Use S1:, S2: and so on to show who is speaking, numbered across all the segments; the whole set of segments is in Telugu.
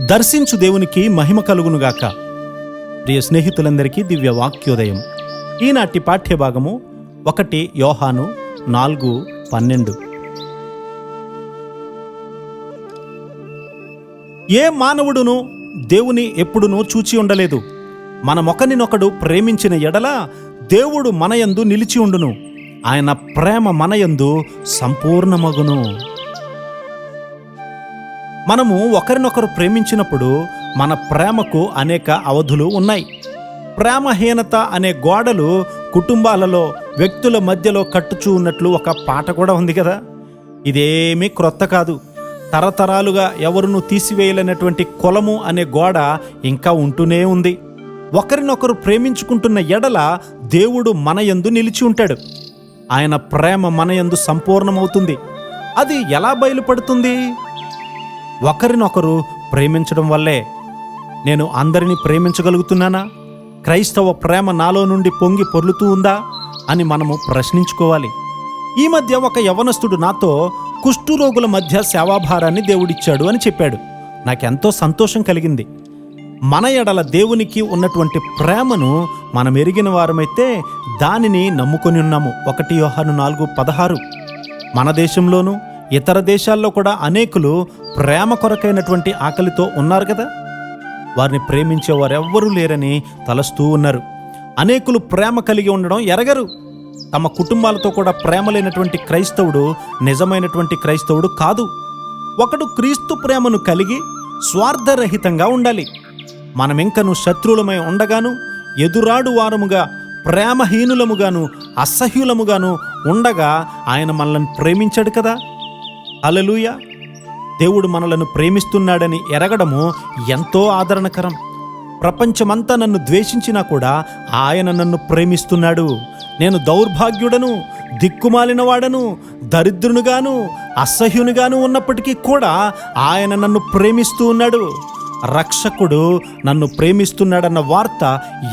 S1: దర్శించు దేవునికి మహిమ కలుగునుగాక. ప్రియ స్నేహితులందరికీ దివ్య వాక్యోదయం. ఈనాటి పాఠ్యభాగము 1 యోహాను 4:12. ఏ మానవుడును దేవుని ఎప్పుడునూ చూచి ఉండలేదు. మనమొకనినొకడు ప్రేమించిన ఎడల దేవుడు మనయందు నిలిచి ఉండును, ఆయన ప్రేమ మనయందు సంపూర్ణమగును. మనము ఒకరినొకరు ప్రేమించినప్పుడు మన ప్రేమకు అనేక అవధులు ఉన్నాయి. ప్రేమహీనత అనే గోడలు కుటుంబాలలో, వ్యక్తుల మధ్యలో కట్టుచూ ఉన్నట్లు ఒక పాట కూడా ఉంది కదా. ఇదేమీ క్రొత్త కాదు. తరతరాలుగా ఎవరును తీసివేయలేనటువంటి కులము అనే గోడ ఇంకా ఉంటూనే ఉంది. ఒకరినొకరు ప్రేమించుకుంటున్న ఎడల దేవుడు మనయందు నిలిచి ఉంటాడు. ఆయన ప్రేమ మనయందు సంపూర్ణమవుతుంది. అది ఎలా బయలుపడుతుంది? ఒకరినొకరు ప్రేమించడం వల్లే. నేను అందరినీ ప్రేమించగలుగుతున్నానా? క్రైస్తవ ప్రేమ నాలో నుండి పొంగి పొర్లుతూ ఉందా అని మనము ప్రశ్నించుకోవాలి. ఈ మధ్య ఒక యవనస్తుడు నాతో కుష్ఠరోగుల మధ్య సేవాభారాన్ని దేవుడిచ్చాడు అని చెప్పాడు. నాకెంతో సంతోషం కలిగింది. మన ఎడల దేవునికి ఉన్నటువంటి ప్రేమను మనం ఎరిగిన వారమైతే దానిని నమ్ముకొని ఉన్నాము. 1 యోహాను 4:16. మన దేశంలోనూ ఇతర దేశాల్లో కూడా అనేకులు ప్రేమ కొరకైనటువంటి ఆకలితో ఉన్నారు కదా. వారిని ప్రేమించే వారెవ్వరూ లేరని తలస్తూ ఉన్నారు. అనేకులు ప్రేమ కలిగి ఉండడం ఎరగరు. తమ కుటుంబాలతో కూడా ప్రేమ లేనటువంటి క్రైస్తవుడు నిజమైనటువంటి క్రైస్తవుడు కాదు. ఒకడు క్రీస్తు ప్రేమను కలిగి స్వార్థరహితంగా ఉండాలి. మనమింకను శత్రువులమై ఉండగాను, ఎదురాడు వారముగా, ప్రేమహీనులముగాను, అసహ్యులముగాను ఉండగా ఆయన మనల్ని ప్రేమించాడు కదా. హల్లెలూయా! దేవుడు మనలను ప్రేమిస్తున్నాడని ఎరగడము ఎంతో ఆదరణకరం. ప్రపంచమంతా నన్ను ద్వేషించినా కూడా ఆయన నన్ను ప్రేమిస్తున్నాడు. నేను దౌర్భాగ్యుడను, దిక్కుమాలినవాడను, దరిద్రునిగాను, అసహ్యునిగాను ఉన్నప్పటికీ కూడా ఆయన నన్ను ప్రేమిస్తూ ఉన్నాడు. రక్షకుడు నన్ను ప్రేమిస్తున్నాడన్న వార్త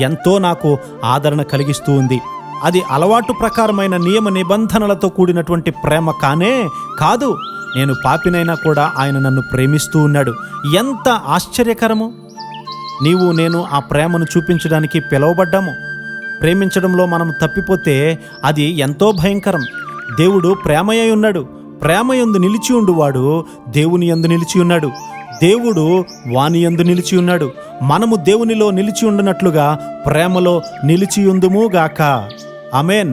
S1: ఎంతో నాకు ఆదరణ కలిగిస్తూ ఉంది. అది అలవాటు ప్రకారమైన నియమ నిబంధనలతో కూడినటువంటి ప్రేమ కానే కాదు. నేను పాపినైనా కూడా ఆయన నన్ను ప్రేమిస్తూ ఉన్నాడు. ఎంత ఆశ్చర్యకరము! నీవు నేను ఆ ప్రేమను చూపించడానికి పిలువబడ్డాము. ప్రేమించడంలో మనం తప్పిపోతే అది ఎంతో భయంకరం. దేవుడు ప్రేమయ్య ఉన్నాడు. ప్రేమయందు నిలిచి ఉండువాడు దేవుని యందు నిలిచి ఉన్నాడు. దేవుడు వాని యందు నిలిచి ఉన్నాడు. మనము దేవునిలో నిలిచి ఉండునట్లుగా ప్రేమలో నిలిచి ఉందుము గాక. ఆమేన్.